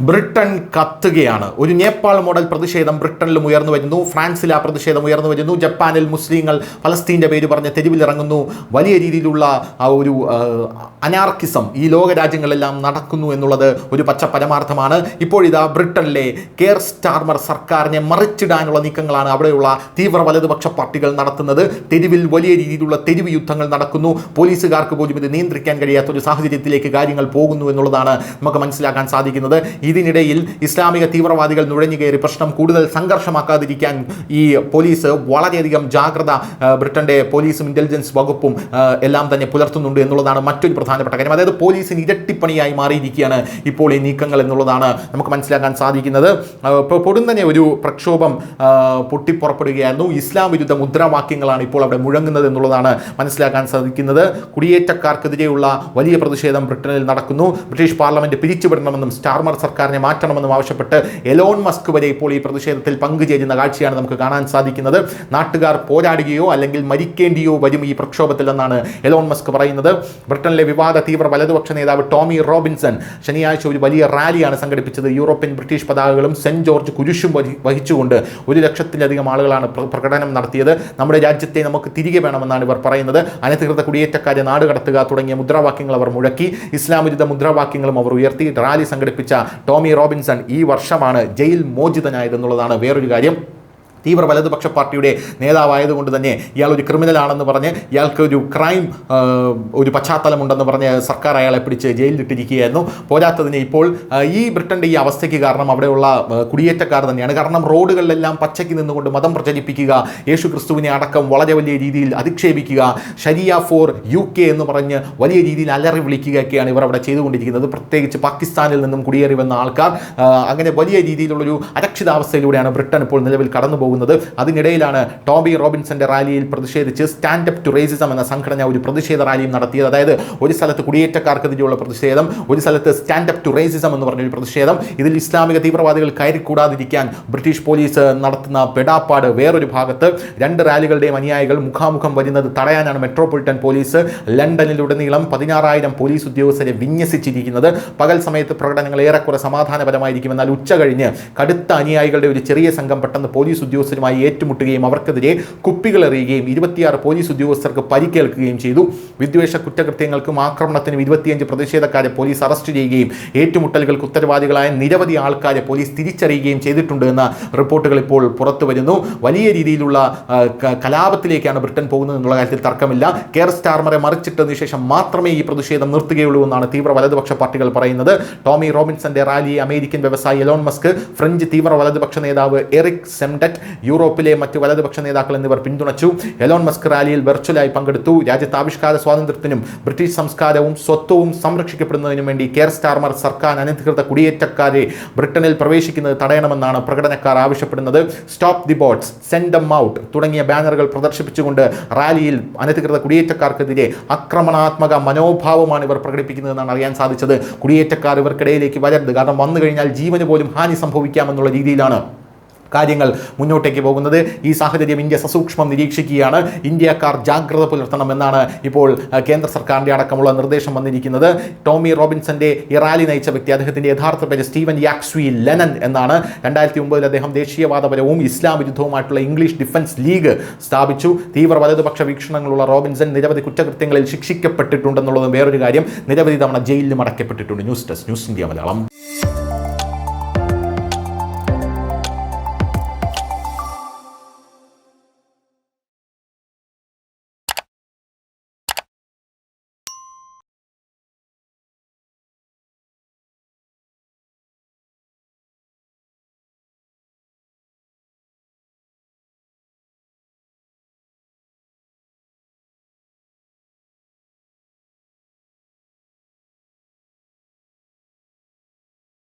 Britain കത്തുകയാണ്. ഒരു Nepal model പ്രതിഷേധം ബ്രിട്ടനിലും ഉയർന്നു വരുന്നു. ഫ്രാൻസിൽ ആ പ്രതിഷേധം ഉയർന്നു വരുന്നു. ജപ്പാനിൽ മുസ്ലിങ്ങൾ ഫലസ്തീൻ്റെ പേര് പറഞ്ഞ് തെരുവിലിറങ്ങുന്നു. വലിയ രീതിയിലുള്ള ഒരു അനാർക്കിസം ഈ ലോക രാജ്യങ്ങളെല്ലാം നടക്കുന്നു എന്നുള്ളത് ഒരു പച്ച പരമാർത്ഥമാണ്. ഇപ്പോഴിതാ ബ്രിട്ടനിലെ കെയർ സ്റ്റാർമർ സർക്കാരിനെ മറിച്ചിടാനുള്ള നീക്കങ്ങളാണ് അവിടെയുള്ള തീവ്ര വലതുപക്ഷ പാർട്ടികൾ നടത്തുന്നത്. തെരുവിൽ വലിയ രീതിയിലുള്ള തെരുവ് യുദ്ധങ്ങൾ നടക്കുന്നു. പോലീസുകാർക്ക് പോലും ഇത് നിയന്ത്രിക്കാൻ കഴിയാത്ത ഒരു സാഹചര്യത്തിലേക്ക് കാര്യങ്ങൾ പോകുന്നു എന്നുള്ളതാണ് നമുക്ക് മനസ്സിലാക്കാൻ സാധിക്കുന്നത്. ഇതിനിടയിൽ ഇസ്ലാമിക തീവ്രവാദികൾ നുഴഞ്ഞു കയറി പ്രശ്നം കൂടുതൽ സംഘർഷമാക്കാതിരിക്കാൻ ഈ പോലീസ് വളരെയധികം ജാഗ്രത ബ്രിട്ടന്റെ പോലീസും ഇന്റലിജൻസ് വകുപ്പും എല്ലാം തന്നെ പുലർത്തുന്നുണ്ട് എന്നുള്ളതാണ് മറ്റൊരു പ്രധാനപ്പെട്ട കാര്യം. അതായത് പോലീസിന് ഇരട്ടിപ്പണിയായി മാറിയിരിക്കുകയാണ് ഇപ്പോൾ ഈ നീക്കങ്ങൾ എന്നുള്ളതാണ് നമുക്ക് മനസ്സിലാക്കാൻ സാധിക്കുന്നത്. പൊടുന്നനെ ഒരു പ്രക്ഷോഭം പൊട്ടിപ്പുറപ്പെടുകയായിരുന്നു. ഇസ്ലാം വിരുദ്ധ മുദ്രാവാക്യങ്ങളാണ് ഇപ്പോൾ അവിടെ മുഴങ്ങുന്നത് എന്നുള്ളതാണ് മനസ്സിലാക്കാൻ സാധിക്കുന്നത്. കുടിയേറ്റക്കാർക്കെതിരെയുള്ള വലിയ പ്രതിഷേധം ബ്രിട്ടനിൽ നടക്കുന്നു. ബ്രിട്ടീഷ് പാർലമെന്റ് പിരിച്ചുവിടണമെന്നും സ്റ്റാർമർ സർക്കാരിനെ മാറ്റണമെന്നും ആവശ്യപ്പെട്ട് എലോൺ മസ്ക് വരെ ഇപ്പോൾ ഈ പ്രതിഷേധത്തിൽ പങ്കുചേരുന്ന കാഴ്ചയാണ് നമുക്ക് കാണാൻ സാധിക്കുന്നത്. നാട്ടുകാർ പോരാടുകയോ അല്ലെങ്കിൽ മരിക്കേണ്ടിയോ വരും ഈ പ്രക്ഷോഭത്തിൽ എന്നാണ് എലോൺ മസ്ക് പറയുന്നത്. ബ്രിട്ടനിലെ വിവാദ തീവ്ര വലതുപക്ഷ നേതാവ് ടോമി റോബിൻസൺ ശനിയാഴ്ച ഒരു വലിയ റാലിയാണ് സംഘടിപ്പിച്ചത്. യൂറോപ്യൻ ബ്രിട്ടീഷ് പതാകകളും സെന്റ് ജോർജ് കുരിശും വഹിച്ചുകൊണ്ട് 100,000-ലധികം ആളുകളാണ് പ്രകടനം നടത്തിയത്. നമ്മുടെ രാജ്യത്തെ നമുക്ക് തിരികെ വേണമെന്നാണ് ഇവർ പറയുന്നത്. അനധികൃത കുടിയേറ്റക്കാരെ നാടുകടത്തുക തുടങ്ങിയ മുദ്രാവാക്യങ്ങൾ അവർ മുഴക്കി. ഇസ്ലാം വിരുദ്ധ മുദ്രാവാക്യങ്ങളും അവർ ഉയർത്തി. റാലി സംഘടിപ്പിച്ച ടോമി റോബിൻസൺ ഈ വർഷമാണ് ജയിൽ മോചിതനായതെന്നുള്ളതാണ് വേറൊരു കാര്യം. തീവ്ര വലതുപക്ഷ പാർട്ടിയുടെ നേതാവായതുകൊണ്ട് തന്നെ ഇയാൾ ഒരു ക്രിമിനലാണെന്ന് പറഞ്ഞ് ഇയാൾക്ക് ഒരു ക്രൈം ഒരു പശ്ചാത്തലമുണ്ടെന്ന് പറഞ്ഞ് സർക്കാർ അയാളെ പിടിച്ച് ജയിലിലിട്ടിരിക്കുകയായിരുന്നു. പോരാത്തതിന് ഇപ്പോൾ ഈ ബ്രിട്ടൻ്റെ ഈ അവസ്ഥയ്ക്ക് കാരണം അവിടെയുള്ള കുടിയേറ്റക്കാർ തന്നെയാണ്. കാരണം റോഡുകളിലെല്ലാം പച്ചയ്ക്ക് നിന്നുകൊണ്ട് മതം പ്രചരിപ്പിക്കുക, യേശു ക്രിസ്തുവിനെ അടക്കം വളരെ വലിയ രീതിയിൽ അധിക്ഷേപിക്കുക, ശരിയ ഫോർ UK എന്ന് പറഞ്ഞ് വലിയ രീതിയിൽ അലറി വിളിക്കുകയൊക്കെയാണ് ഇവർ അവിടെ ചെയ്തുകൊണ്ടിരിക്കുന്നത്. പ്രത്യേകിച്ച് പാകിസ്ഥാനിൽ നിന്നും കുടിയേറി വന്ന ആൾക്കാർ. അങ്ങനെ വലിയ രീതിയിലുള്ളൊരു അരക്ഷിതാവസ്ഥയിലൂടെയാണ് ബ്രിട്ടൻ ഇപ്പോൾ നിലവിൽ കടന്നു പോകുന്നത്. അതിനിടയിലാണ് ടോമി റോബിൻസന്റെ റാലിയിൽ പ്രതിഷേധിച്ച് സ്റ്റാൻഡ് അപ്പ് ടു റേസിസം എന്ന സംഘടന ഒരു പ്രതിഷേധ റാലിയും നടത്തിയത്. അതായത് ഒരു സ്ഥലത്ത് കുടിയേറ്റക്കാർക്കെതിരെയുള്ള പ്രതിഷേധം, ഒരു സ്ഥലത്ത് സ്റ്റാൻഡ് അപ്പ് ടു റേസിസം എന്ന് പറഞ്ഞൊരു പ്രതിഷേധം. ഇതിൽ ഇസ്ലാമിക തീവ്രവാദികൾ കയറിക്കൂടാതിരിക്കാൻ ബ്രിട്ടീഷ് പോലീസ് നടത്തുന്ന പെടാപ്പാട് വേറൊരു ഭാഗത്ത്. 2 റാലികളുടെയും അനുയായികൾ മുഖാമുഖം വരുന്നത് തടയാനാണ് മെട്രോപൊളിറ്റൻ പോലീസ് ലണ്ടനിലുടനീളം 16,000 പോലീസ് ഉദ്യോഗസ്ഥരെ വിന്യസിച്ചിരിക്കുന്നത്. പകൽ സമയത്ത് പ്രകടനങ്ങൾ ഏറെക്കുറെ സമാധാനപരമായിരിക്കും. എന്നാൽ ഉച്ച കഴിഞ്ഞ് കടുത്ത അനുയായികളുടെ ഒരു ചെറിയ സംഘം പെട്ടെന്ന് പോലീസ് ഉദ്യോഗസ്ഥരുമായി ഏറ്റുമുട്ടുകയും അവർക്കെതിരെ കുപ്പികൾ എറിയുകയും 26 പോലീസ് ഉദ്യോഗസ്ഥർക്ക് പരിക്കേൽക്കുകയും ചെയ്തു. വിദ്വേഷ കുറ്റകൃത്യങ്ങൾക്കും ആക്രമണത്തിനും 25 പ്രതിഷേധക്കാരെ പോലീസ് അറസ്റ്റ് ചെയ്യുകയും ഏറ്റുമുട്ടലുകൾക്ക് ഉത്തരവാദികളായ നിരവധി ആൾക്കാരെ പോലീസ് തിരിച്ചറിയുകയും ചെയ്തിട്ടുണ്ട് എന്ന റിപ്പോർട്ടുകൾ ഇപ്പോൾ പുറത്തു വരുന്നു. വലിയ രീതിയിലുള്ള കലാപത്തിലേക്കാണ് ബ്രിട്ടൻ പോകുന്നത് എന്നുള്ള കാര്യത്തിൽ തർക്കമില്ല. കെയർ സ്റ്റാർമറെ മറിച്ചിട്ടതിനു ശേഷം മാത്രമേ ഈ പ്രതിഷേധം നിർത്തുകയുള്ളൂ എന്നാണ് തീവ്ര വലതുപക്ഷ പാർട്ടികൾ പറയുന്നത്. ടോമി റോബിൻസന്റെ റാലിയെ അമേരിക്കൻ വ്യവസായി എലോൺ മസ്ക്, ഫ്രഞ്ച് തീവ്ര വലതുപക്ഷ നേതാവ് എറിക് സെംഡറ്റ്, യൂറോപ്പിലെ മറ്റ് വലതുപക്ഷ നേതാക്കൾ എന്നിവർ പിന്തുണച്ചു. എലോൺ മസ്ക് റാലിയിൽ വെർച്വലായി പങ്കെടുത്തു. രാജ്യത്ത് ആവിഷ്കാര സ്വാതന്ത്ര്യത്തിനും ബ്രിട്ടീഷ് സംസ്കാരവും സ്വത്വവും സംരക്ഷിക്കപ്പെടുന്നതിനും വേണ്ടി കെയർ സ്റ്റാർമർ സർക്കാർ അനധികൃത കുടിയേറ്റക്കാരെ ബ്രിട്ടനിൽ പ്രവേശിക്കുന്നത് തടയണമെന്നാണ് പ്രകടനക്കാർ ആവശ്യപ്പെടുന്നത്. Stop the boats, send them out തുടങ്ങിയ ബാനറുകൾ പ്രദർശിപ്പിച്ചുകൊണ്ട് റാലിയിൽ അനധികൃത കുടിയേറ്റക്കാർക്കെതിരെ ആക്രമണാത്മക മനോഭാവമാണ് ഇവർ പ്രകടിപ്പിക്കുന്നതെന്നാണ് അറിയാൻ സാധിച്ചത്. കുടിയേറ്റക്കാർ ഇവർക്കിടയിലേക്ക് വരരുത്, കാരണം വന്നു കഴിഞ്ഞാൽ ജീവന് പോലും ഹാനി സംഭവിക്കാമെന്നുള്ള രീതിയിലാണ് കാര്യങ്ങൾ മുന്നോട്ടേക്ക് പോകുന്നത്. ഈ സാഹചര്യം ഇന്ത്യ സസൂക്ഷ്മം നിരീക്ഷിക്കുകയാണ്. ഇന്ത്യക്കാർ ജാഗ്രത പുലർത്തണമെന്നാണ് ഇപ്പോൾ കേന്ദ്ര സർക്കാരിൻ്റെ അടക്കമുള്ള നിർദ്ദേശം വന്നിരിക്കുന്നത്. ടോമി റോബിൻസന്റെ ഈ റാലി നയിച്ച വ്യക്തി, അദ്ദേഹത്തിൻ്റെ യഥാർത്ഥ പേര് സ്റ്റീവൻ യാക്സ്വി ലെനൻ എന്നാണ്. 2009 അദ്ദേഹം ദേശീയവാദപരവും ഇസ്ലാം വിരുദ്ധവുമായിട്ടുള്ള ഇംഗ്ലീഷ് ഡിഫൻസ് ലീഗ് സ്ഥാപിച്ചു. തീവ്ര വലതുപക്ഷ വീക്ഷണങ്ങളുള്ള റോബിൻസൺ നിരവധി കുറ്റകൃത്യങ്ങളിൽ ശിക്ഷിക്കപ്പെട്ടിട്ടുണ്ടെന്നുള്ളതും വേറൊരു കാര്യം. നിരവധി തവണ ജയിലിലും അടയ്ക്കപ്പെട്ടിട്ടുണ്ട്. News desk, News India Malayalam.